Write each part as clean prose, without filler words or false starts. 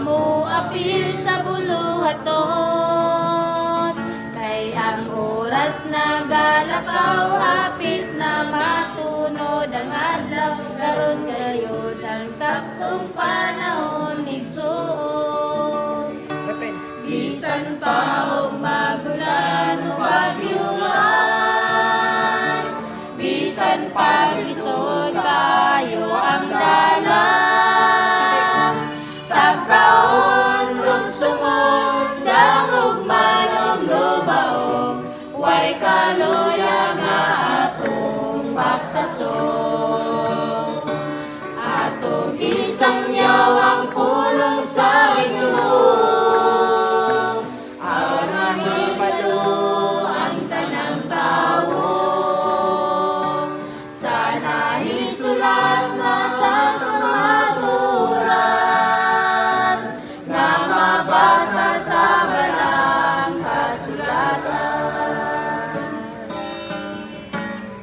mo apil sa buluhaton. Kay ang oras na galakaw, hapit na matunod ang adlaw. Karon gayud ang saktong panahon igsuon. Bisan pa og magulan o bagyuhan, bisan pa gisod kayo ang dalan. Sa kaon lugsumon, dangog manong lubaong, way kaluya nga atong baktason. Atong isang yawang pulong sa Ginoo, aron mahibalo ang tanang tawo. Sana isulat na sa kamaturan, nga mabasa sa balang kasulatan.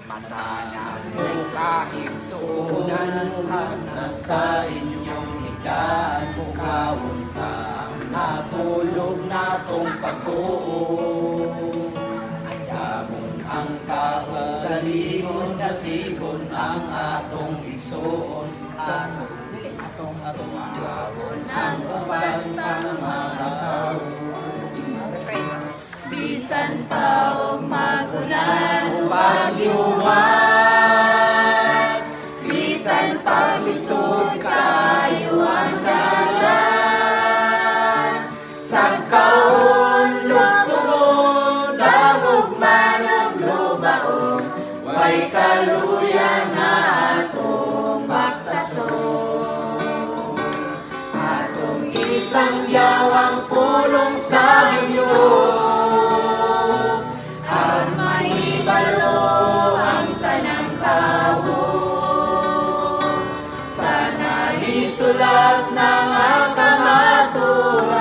Matanang sa igsuunan, na sa inyong higaan, mukawon ka, natulog natong pagtuo. Ayamon ang kaugalingon, nasigon ang atong igsuon, atong awon ang uban pang mga tao. Bisan pa og magulan o bagyuhan, bisan pa lisod kayo ang dalan. Sa kaon lugsumon, dangog manong lubaong, way kaluya nga atong baktason. Atong isang yawang pulong sa Ginoo, aron mahibalo ang tanang tawo. Sana isulat na nga kamaturan,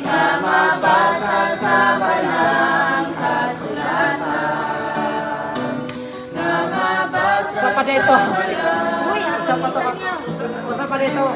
nga mabasa sa balang kasulatan, nga mabasa Sa pa dito. sa balang Sa pa dito.